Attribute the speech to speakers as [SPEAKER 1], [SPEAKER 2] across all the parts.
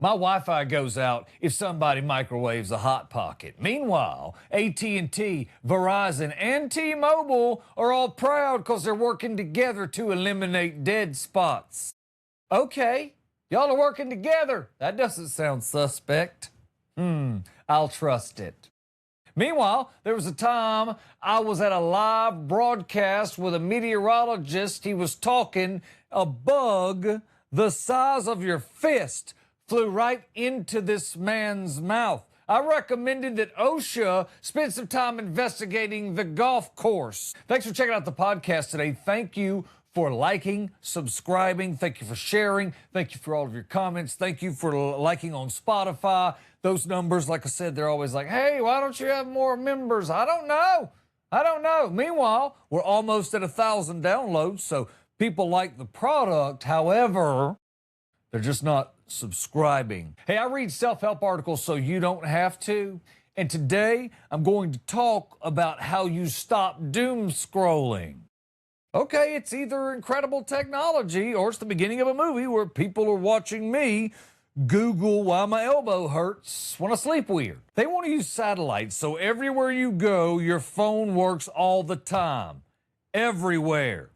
[SPEAKER 1] My Wi-Fi goes out if somebody microwaves a Hot Pocket. Meanwhile, AT&T, Verizon, and T-Mobile are all proud because they're working together to eliminate dead spots. Okay, y'all are working together. That doesn't sound suspect. I'll trust it. Meanwhile, there was a time I was at a live broadcast with a meteorologist. He was talking. A bug the size of your fist flew right into this man's mouth. I recommended that OSHA spend some time investigating the golf course. Thanks for checking out the podcast today. Thank you for liking, subscribing. Thank you for sharing. Thank you for all of your comments. Thank you for liking on Spotify. Those numbers, like I said, they're always like, hey, why don't you have more members? I don't know. Meanwhile, we're almost at 1,000 downloads, so people like the product. However, they're just not subscribing. Hey, I read self-help articles so you don't have to. And today I'm going to talk about how you stop doom scrolling. Okay, it's either incredible technology or it's the beginning of a movie where people are watching me Google why my elbow hurts when I sleep weird. They want to use satellites, so everywhere you go, your phone works all the time. Everywhere.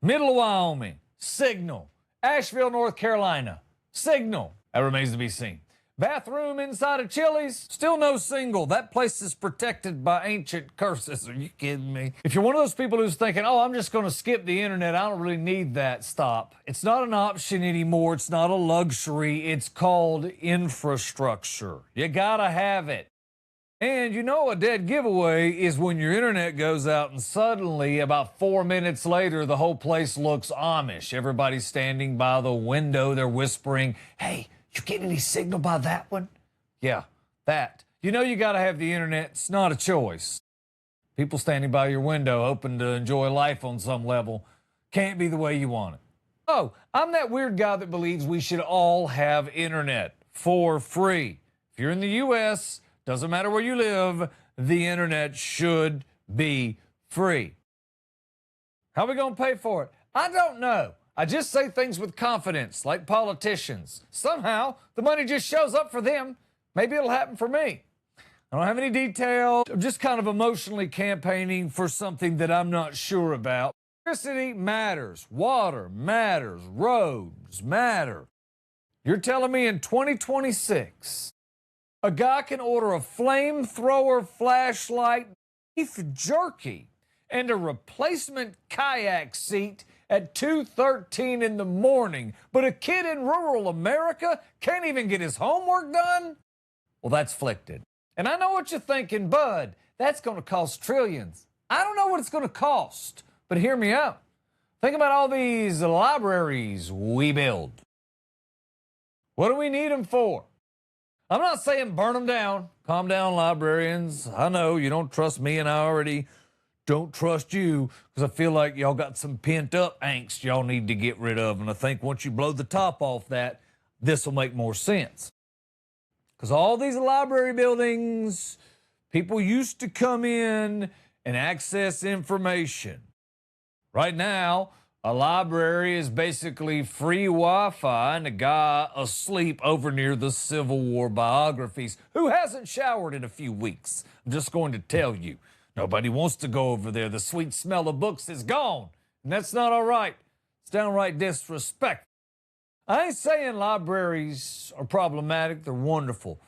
[SPEAKER 1] Middle of Wyoming, signal. Asheville, North Carolina, signal. That remains to be seen. Bathroom inside of Chili's, still no signal. That place is protected by ancient curses. Are you kidding me? If you're one of those people who's thinking, oh, I'm just going to skip the internet, I don't really need that, stop. It's not an option anymore. It's not a luxury. It's called infrastructure. You gotta have it. And you know a dead giveaway is when your internet goes out and suddenly, about 4 minutes later, the whole place looks Amish. Everybody's standing by the window. They're whispering, hey, you getting any signal by that one? Yeah, that. You know you got to have the internet. It's not a choice. People standing by your window, hoping to enjoy life on some level, can't be the way you want it. Oh, I'm that weird guy that believes we should all have internet for free. If you're in the U.S., doesn't matter where you live, the internet should be free. How are we going to pay for it? I don't know. I just say things with confidence, like politicians. Somehow, the money just shows up for them. Maybe it'll happen for me. I don't have any detail. I'm just kind of emotionally campaigning for something that I'm not sure about. Electricity matters. Water matters. Roads matter. You're telling me in 2026, a guy can order a flamethrower flashlight, beef jerky, and a replacement kayak seat at 2:13 in the morning, but a kid in rural America can't even get his homework done? Well, that's flicked. And I know what you're thinking, Bud, that's going to cost trillions. I don't know what it's going to cost, but hear me out. Think about all these libraries we build. What do we need them for? I'm not saying burn them down. Calm down, librarians. I know you don't trust me, and I already don't trust you because I feel like y'all got some pent-up angst y'all need to get rid of. And I think once you blow the top off that, this will make more sense. Because all these library buildings, people used to come in and access information. Right now, a library is basically free Wi-Fi and a guy asleep over near the Civil War biographies who hasn't showered in a few weeks. I'm just going to tell you, nobody wants to go over there. The sweet smell of books is gone, and that's not all right. It's downright disrespectful. I ain't saying libraries are problematic. They're wonderful.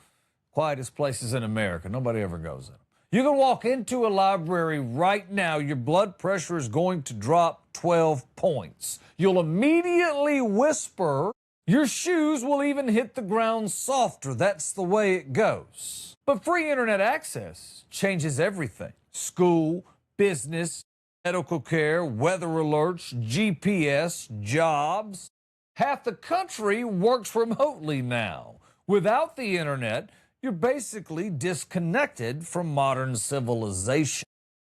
[SPEAKER 1] Quietest places in America. Nobody ever goes in them. You can walk into a library right now. Your blood pressure is going to drop 12 points. You'll immediately whisper. Your shoes will even hit the ground softer. That's the way it goes. But free internet access changes everything. School, business, medical care, weather alerts, GPS, jobs. Half the country works remotely now. Without the internet, you're basically disconnected from modern civilization.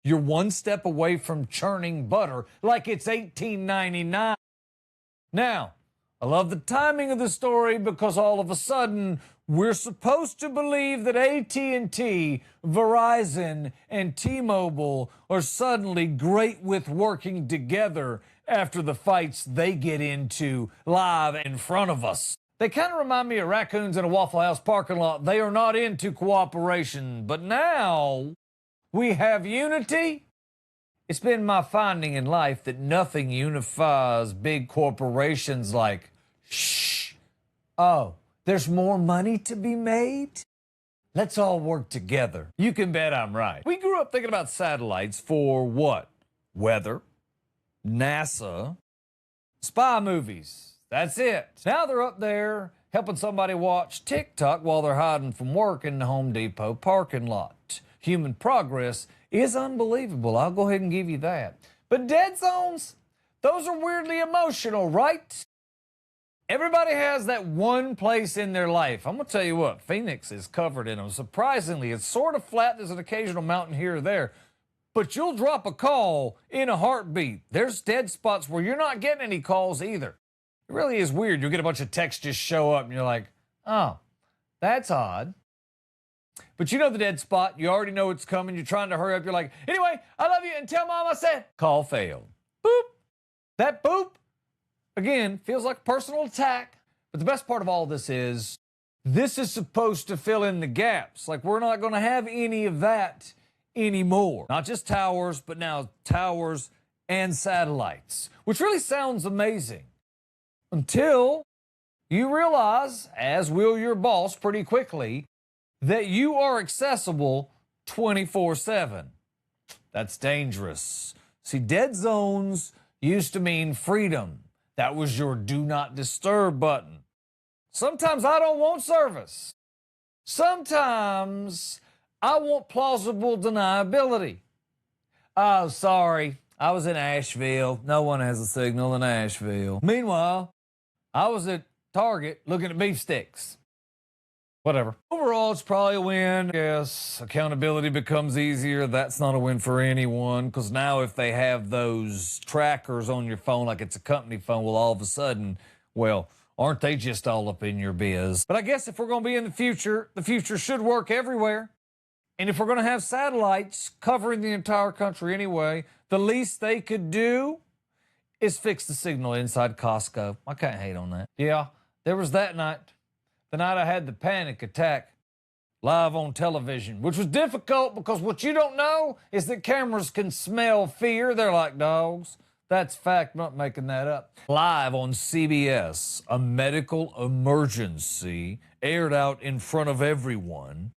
[SPEAKER 1] You're one step away from churning butter like it's 1899. Now, I love the timing of the story because all of a sudden, we're supposed to believe that AT&T, Verizon, and T-Mobile are suddenly great with working together after the fights they get into live in front of us. They kind of remind me of raccoons in a Waffle House parking lot. They are not into cooperation, but now we have unity. It's been my finding in life that nothing unifies big corporations like, shh, oh, there's more money to be made? Let's all work together. You can bet I'm right. We grew up thinking about satellites for what? Weather, NASA, spy movies. That's it. Now they're up there helping somebody watch TikTok while they're hiding from work in the Home Depot parking lot. Human progress is unbelievable. I'll go ahead and give you that. But dead zones, those are weirdly emotional, right? Everybody has that one place in their life. I'm going to tell you what, Phoenix is covered in them. Surprisingly, it's sort of flat. There's an occasional mountain here or there. But you'll drop a call in a heartbeat. There's dead spots where you're not getting any calls either. It really is weird. You'll get a bunch of texts just show up and you're like, oh, that's odd. But you know the dead spot. You already know it's coming. You're trying to hurry up. You're like, anyway, I love you and tell mom I said. Call failed. Boop. That boop, again, feels like a personal attack. But the best part of all this is supposed to fill in the gaps. Like, we're not going to have any of that anymore. Not just towers, but now towers and satellites, which really sounds amazing. Until you realize, as will your boss pretty quickly, that you are accessible 24/7. That's dangerous. See, dead zones used to mean freedom. That was your do not disturb button. Sometimes I don't want service. Sometimes I want plausible deniability. Oh, sorry, I was in Asheville. No one has a signal in Asheville. Meanwhile, I was at Target looking at beef sticks. Whatever. Overall, it's probably a win. Yes, accountability becomes easier. That's not a win for anyone, because now if they have those trackers on your phone like it's a company phone, well, all of a sudden, well, aren't they just all up in your biz? But I guess if we're going to be in the future should work everywhere. And if we're going to have satellites covering the entire country anyway, the least they could do is fix the signal inside Costco. I can't hate on that. Yeah, there was that night. The night I had the panic attack live on television, which was difficult because what you don't know is that cameras can smell fear. They're like dogs. That's fact, I'm not making that up. Live on CBS, a medical emergency aired out in front of everyone.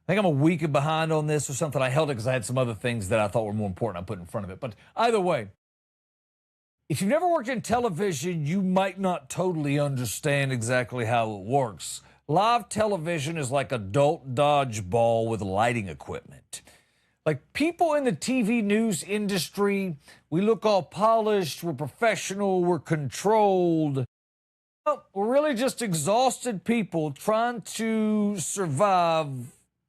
[SPEAKER 1] I think I'm a week behind on this or something. I held it because I had some other things that I thought were more important I put in front of it. But either way, if you've never worked in television, you might not totally understand exactly how it works. Live television is like adult dodgeball with lighting equipment. Like, people in the TV news industry, we look all polished, we're professional, we're controlled. Well, we're really just exhausted people trying to survive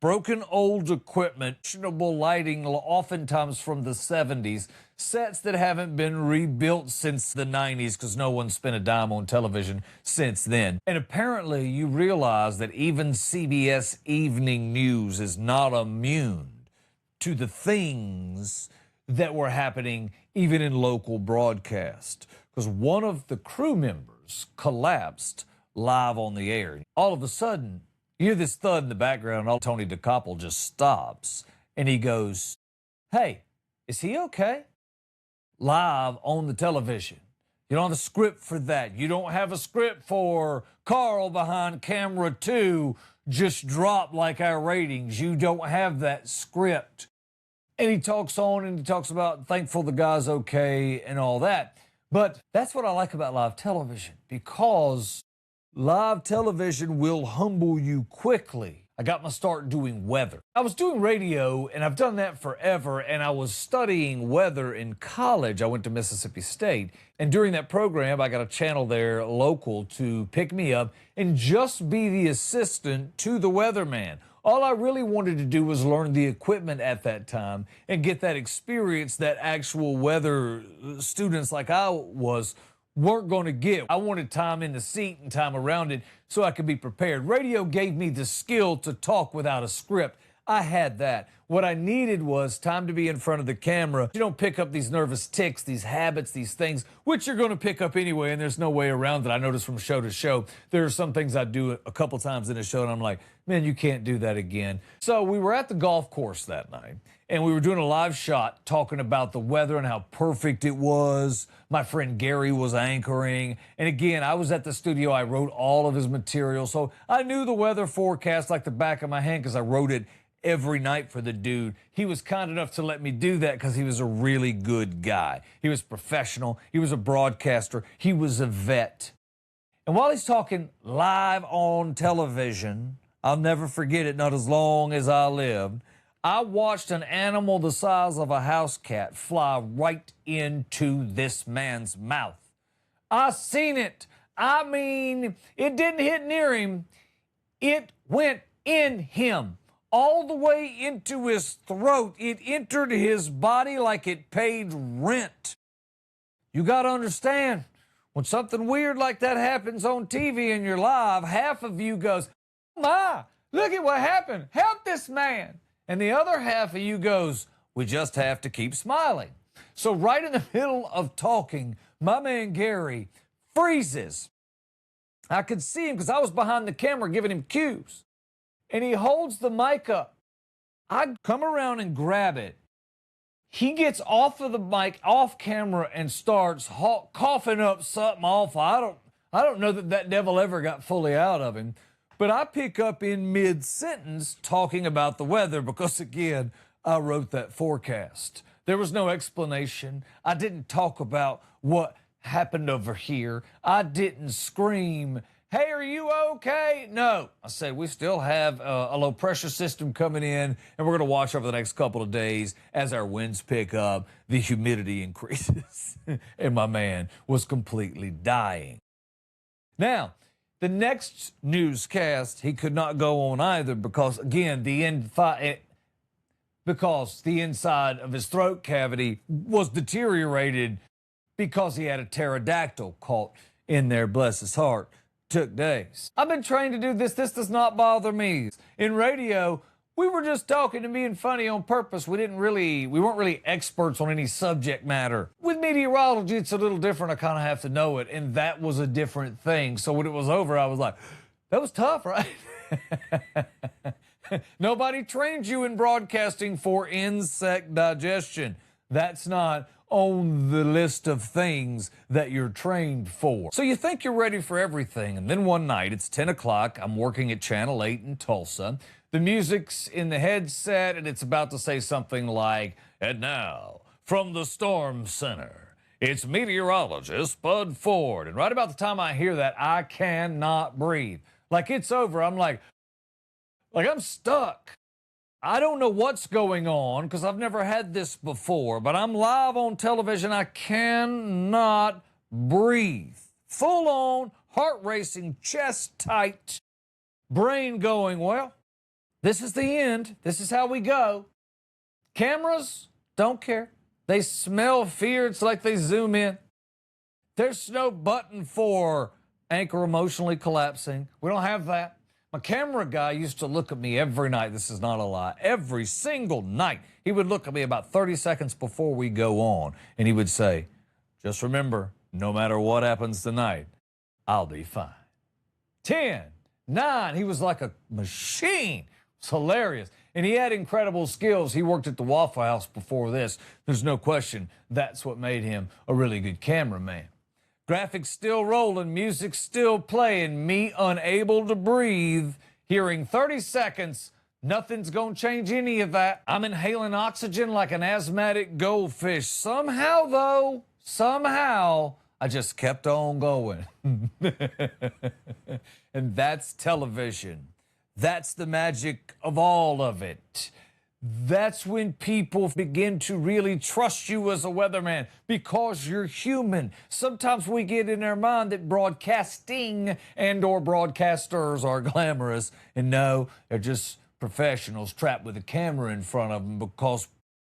[SPEAKER 1] broken old equipment, questionable lighting, oftentimes from the 70s, sets that haven't been rebuilt since the 90s because no one spent a dime on television since then. And apparently you realize that even CBS Evening News is not immune to the things that were happening even in local broadcast, because one of the crew members collapsed live on the air. All of a sudden, you hear this thud in the background, and Tony DeCoppel just stops, and he goes, hey, is he okay? Live on the television. You don't have a script for that. You don't have a script for Carl behind camera 2 just dropped like our ratings. You don't have that script. And he talks on and he talks about thankful the guy's okay and all that. But that's what I like about live television, because live television will humble you quickly. I got my start doing weather. I was doing radio, and I've done that forever, and I was studying weather in college. I went to Mississippi State, and during that program, I got a channel there local to pick me up and just be the assistant to the weatherman. All I really wanted to do was learn the equipment at that time and get that experience that actual weather students like I was weren't going to get. I wanted time in the seat and time around it so I could be prepared. Radio gave me the skill to talk without a script. I had that. What I needed was time to be in front of the camera. You don't pick up these nervous tics, these habits, these things, which you're going to pick up anyway, and there's no way around it. I notice from show to show, there are some things I do a couple times in a show, and I'm like, man, you can't do that again. So we were at the golf course that night, and we were doing a live shot talking about the weather and how perfect it was. My friend Gary was anchoring. And again, I was at the studio. I wrote all of his material. So I knew the weather forecast like the back of my hand because I wrote it every night for the dude. He was kind enough to let me do that because he was a really good guy. He was professional. He was a broadcaster. He was a vet. And while he's talking live on television, I'll never forget it, not as long as I lived, I watched an animal the size of a house cat fly right into this man's mouth. I seen it. I mean, it didn't hit near him. It went in him, all the way into his throat. It entered his body like it paid rent. You got to understand, when something weird like that happens on TV and you're live, half of you goes, oh my, look at what happened. Help this man. And the other half of you goes, we just have to keep smiling. So right in the middle of talking, my man Gary freezes. I could see him because I was behind the camera giving him cues. And he holds the mic up. I come around and grab it. He gets off of the mic, off camera, and starts coughing up something awful. I don't know that devil ever got fully out of him. But I pick up in mid-sentence talking about the weather because, again, I wrote that forecast. There was no explanation. I didn't talk about what happened over here. I didn't scream, hey, are you okay? No. I said, we still have a low-pressure system coming in, and we're going to watch over the next couple of days as our winds pick up, the humidity increases. And my man was completely dying. Now, the next newscast, he could not go on either because, again, the inside of his throat cavity was deteriorated because he had a pterodactyl caught in there, bless his heart. Took days. I've been trained to do this. This does not bother me. In radio, we were just talking and being funny on purpose. We weren't really experts on any subject matter. With meteorology, it's a little different. I kind of have to know it, and that was a different thing. So when it was over, I was like, that was tough, right? Nobody trained you in broadcasting for insect digestion. That's not on the list of things that you're trained for. So you think you're ready for everything, and then one night, it's 10 o'clock, I'm working at Channel 8 in Tulsa. The music's in the headset, and it's about to say something like, and now, from the Storm Center, it's meteorologist Bud Ford. And right about the time I hear that, I cannot breathe. Like it's over. I'm like I'm stuck. I don't know what's going on because I've never had this before, but I'm live on television. I cannot breathe. Full on, heart racing, chest tight, brain going, well, this is the end. This is how we go. Cameras don't care. They smell fear. It's like they zoom in. There's no button for anchor emotionally collapsing. We don't have that. My camera guy used to look at me every night. This is not a lie. Every single night, he would look at me about 30 seconds before we go on, and he would say, just remember, no matter what happens tonight, I'll be fine. 10, 9, he was like a machine. It's hilarious. And he had incredible skills. He worked at the Waffle House before this. There's no question that's what made him a really good cameraman. Graphics still rolling, music still playing, me unable to breathe, hearing 30 seconds, nothing's gonna change any of that. I'm inhaling oxygen like an asthmatic goldfish. Somehow, I just kept on going. And that's television. That's the magic of all of it. That's when people begin to really trust you as a weatherman because you're human. Sometimes we get in our mind that broadcasting and or broadcasters are glamorous. And no, they're just professionals trapped with a camera in front of them because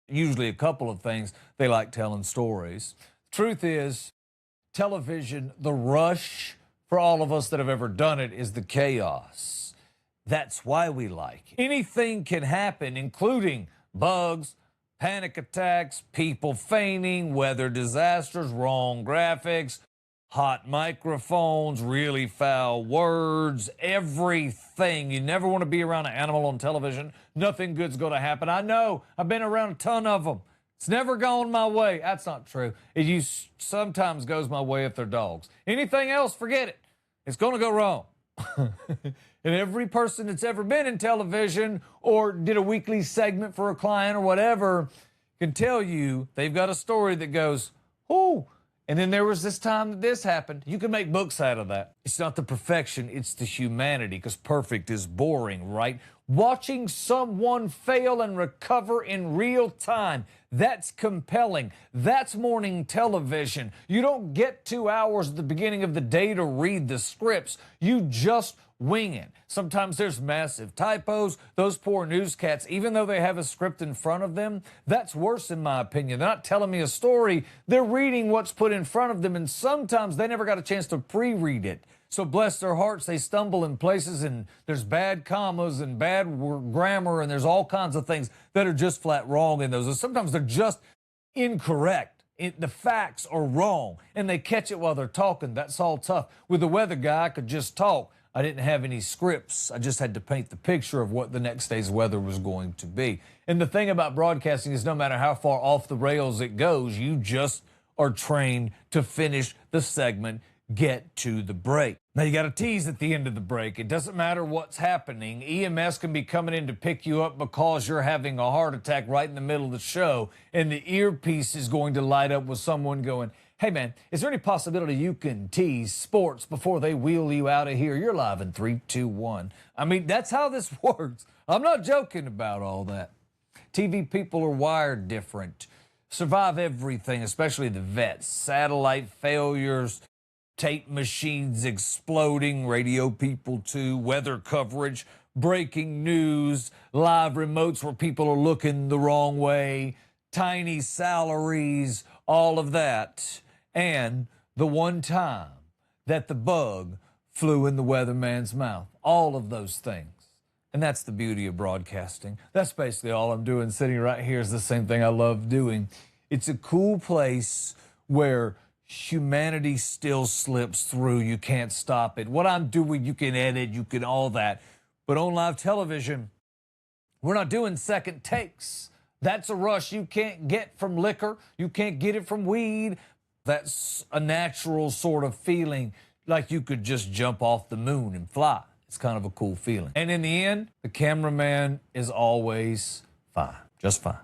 [SPEAKER 1] usually a couple of things, they like telling stories. Truth is, television, the rush for all of us that have ever done it is the chaos. That's why we like it. Anything can happen, including bugs, panic attacks, people fainting, weather disasters, wrong graphics, hot microphones, really foul words, everything. You never want to be around an animal on television. Nothing good's going to happen. I know. I've been around a ton of them. It's never gone my way. That's not true. Sometimes goes my way if they're dogs. Anything else, forget it. It's going to go wrong. And every person that's ever been in television or did a weekly segment for a client or whatever can tell you they've got a story that goes, oh, and then there was this time that this happened. You can make books out of that. It's not the perfection, it's the humanity, because perfect is boring, right? Watching someone fail and recover in real time, that's compelling. That's morning television. You don't get 2 hours at the beginning of the day to read the scripts. You just wing it. Sometimes there's massive typos. Those poor newscats, even though they have a script in front of them, that's worse in my opinion. They're not telling me a story. They're reading what's put in front of them, and sometimes they never got a chance to pre-read it. So bless their hearts, they stumble in places and there's bad commas and bad grammar and there's all kinds of things that are just flat wrong in those. And sometimes they're just incorrect. The facts are wrong and they catch it while they're talking. That's all tough. With the weather guy, I could just talk. I didn't have any scripts. I just had to paint the picture of what the next day's weather was going to be. And the thing about broadcasting is no matter how far off the rails it goes, you just are trained to finish the segment, get to the break. Now, you got to tease at the end of the break. It doesn't matter what's happening. EMS can be coming in to pick you up because you're having a heart attack right in the middle of the show, and the earpiece is going to light up with someone going, hey, man, is there any possibility you can tease sports before they wheel you out of here? You're live in 3, 2, 1. I mean, that's how this works. I'm not joking about all that. TV people are wired different. Survive everything, especially the vets. Satellite failures, tape machines exploding, radio people too, weather coverage, breaking news, live remotes where people are looking the wrong way, tiny salaries, all of that. And the one time that the bug flew in the weatherman's mouth, all of those things. And that's the beauty of broadcasting. That's basically all I'm doing. Sitting right here is the same thing I love doing. It's a cool place where humanity still slips through. You can't stop it. What I'm doing, you can edit, you can all that. But on live television, we're not doing second takes. That's a rush you can't get from liquor. You can't get it from weed. That's a natural sort of feeling, like you could just jump off the moon and fly. It's kind of a cool feeling. And in the end, the cameraman is always fine, just fine.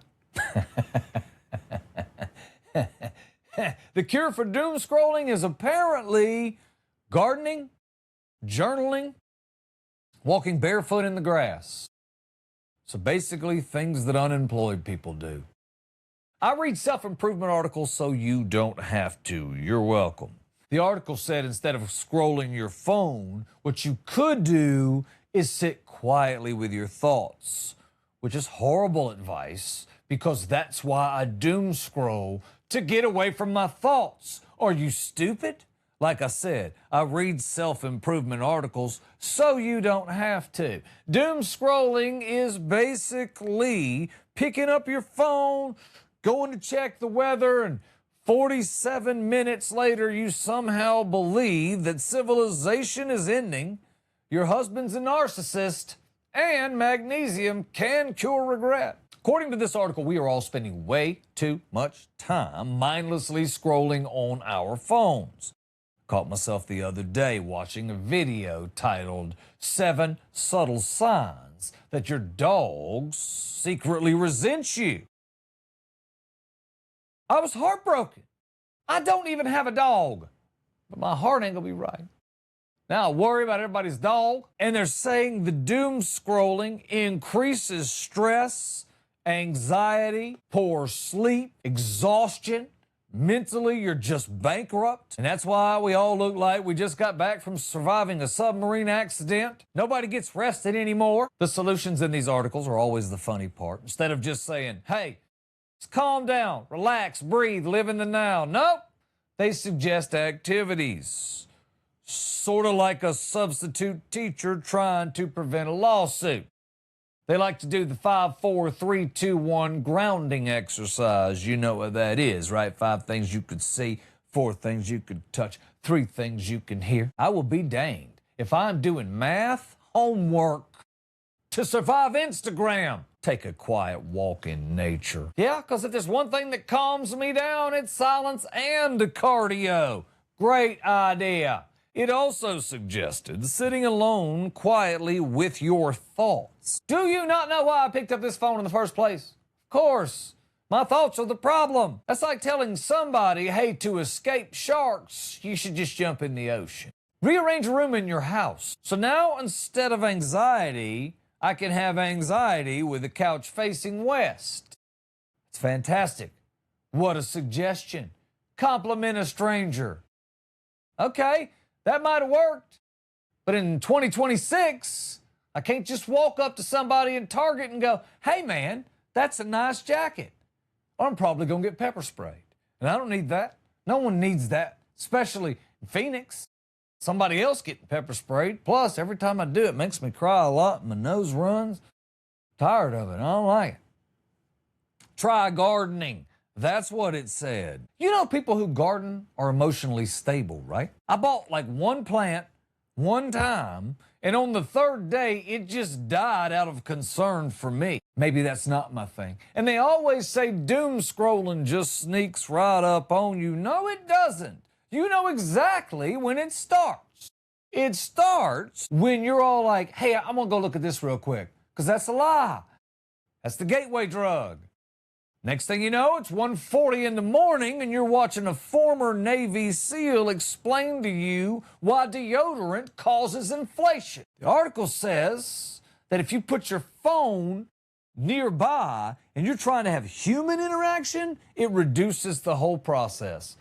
[SPEAKER 1] The cure for doom scrolling is apparently gardening, journaling, walking barefoot in the grass. So basically things that unemployed people do. I read self-improvement articles so you don't have to. You're welcome. The article said instead of scrolling your phone, what you could do is sit quietly with your thoughts, which is horrible advice because that's why I doom scroll, to get away from my thoughts. Are you stupid? Like I said, I read self-improvement articles so you don't have to. Doom scrolling is basically picking up your phone, going to check the weather, and 47 minutes later you somehow believe that civilization is ending, your husband's a narcissist, and magnesium can cure regret. According to this article, we are all spending way too much time mindlessly scrolling on our phones. Caught myself the other day watching a video titled 7 Subtle Signs That Your Dog Secretly Resents You. I was heartbroken. I don't even have a dog, but my heart ain't gonna be right. Now I worry about everybody's dog, and they're saying the doom scrolling increases stress, anxiety, poor sleep, exhaustion. Mentally, you're just bankrupt. And that's why we all look like we just got back from surviving a submarine accident. Nobody gets rested anymore. The solutions in these articles are always the funny part. Instead of just saying, hey, just calm down, relax, breathe, live in the now. Nope. They suggest activities. Sort of like a substitute teacher trying to prevent a lawsuit. They like to do the 5, 4, 3, 2, 1 grounding exercise. You know what that is, right? 5 things you could see, 4 things you could touch, 3 things you can hear. I will be danged if I'm doing math, homework, to survive Instagram. Take a quiet walk in nature. Yeah, because if there's one thing that calms me down, it's silence and cardio. Great idea. It also suggested sitting alone quietly with your thoughts. Do you not know why I picked up this phone in the first place? Of course. My thoughts are the problem. That's like telling somebody, hey, to escape sharks, you should just jump in the ocean. Rearrange a room in your house. So now instead of anxiety, I can have anxiety with the couch facing west. It's fantastic. What a suggestion. Compliment a stranger. Okay, that might have worked. But in 2026, I can't just walk up to somebody in Target and go, hey man, that's a nice jacket. Or I'm probably going to get pepper sprayed. And I don't need that. No one needs that, especially in Phoenix. Somebody else getting pepper sprayed. Plus, every time I do it, makes me cry a lot and my nose runs. Tired of it. I don't like it. Try gardening. That's what it said. You know, people who garden are emotionally stable, right? I bought like one plant one time, and on the 3rd day, it just died out of concern for me. Maybe that's not my thing. And they always say doom scrolling just sneaks right up on you. No, it doesn't. You know exactly when it starts. It starts when you're all like, hey, I'm going to go look at this real quick, because that's a lie. That's the gateway drug. Next thing you know, it's 1:40 in the morning and you're watching a former Navy SEAL explain to you why deodorant causes inflation. The article says that if you put your phone nearby and you're trying to have human interaction, it reduces the whole process.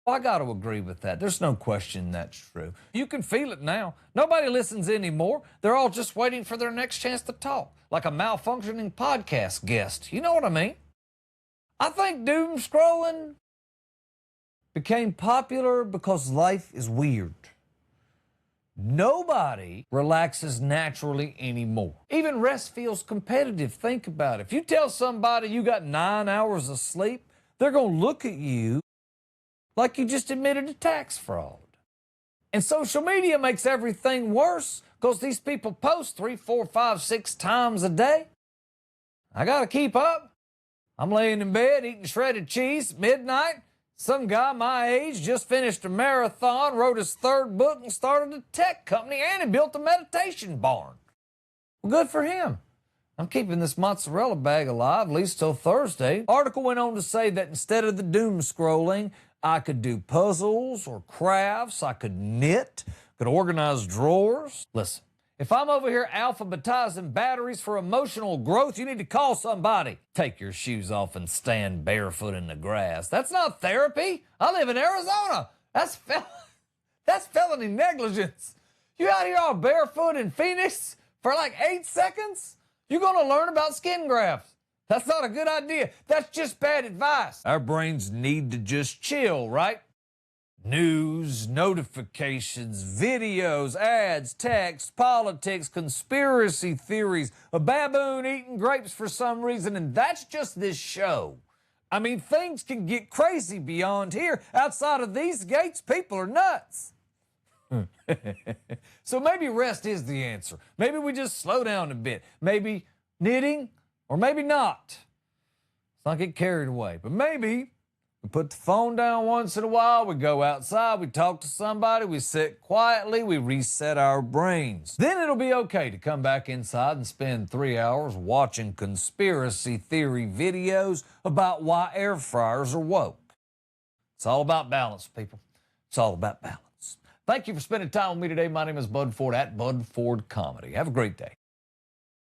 [SPEAKER 1] I got to agree with that. There's no question that's true. You can feel it now. Nobody listens anymore. They're all just waiting for their next chance to talk, like a malfunctioning podcast guest. You know what I mean? I think doom scrolling became popular because life is weird. Nobody relaxes naturally anymore. Even rest feels competitive. Think about it. If you tell somebody you got 9 hours of sleep, they're going to look at you like you just admitted to tax fraud. And social media makes everything worse because these people post 3, 4, 5, 6 times a day. I got to keep up. I'm laying in bed eating shredded cheese at midnight. Some guy my age just finished a marathon, wrote his 3rd book, and started a tech company, and he built a meditation barn. Well, good for him. I'm keeping this mozzarella bag alive, at least till Thursday. Article went on to say that instead of the doom scrolling, I could do puzzles or crafts, I could knit, could organize drawers. Listen, if I'm over here alphabetizing batteries for emotional growth, you need to call somebody. Take your shoes off and stand barefoot in the grass. That's not therapy. I live in Arizona. That's felony negligence. You out here all barefoot in Phoenix for like 8 seconds? You're going to learn about skin grafts. That's not a good idea. That's just bad advice. Our brains need to just chill, right? News, notifications, videos, ads, text, politics, conspiracy theories, a baboon eating grapes for some reason, and that's just this show. I mean, things can get crazy beyond here. Outside of these gates, people are nuts. So maybe rest is the answer. Maybe we just slow down a bit. Maybe knitting, or maybe not. Let's not get carried away. But maybe we put the phone down once in a while, we go outside, we talk to somebody, we sit quietly, we reset our brains. Then it'll be okay to come back inside and spend 3 hours watching conspiracy theory videos about why air fryers are woke. It's all about balance, people. It's all about balance. Thank you for spending time with me today. My name is Bud Ford at Bud Ford Comedy. Have a great day.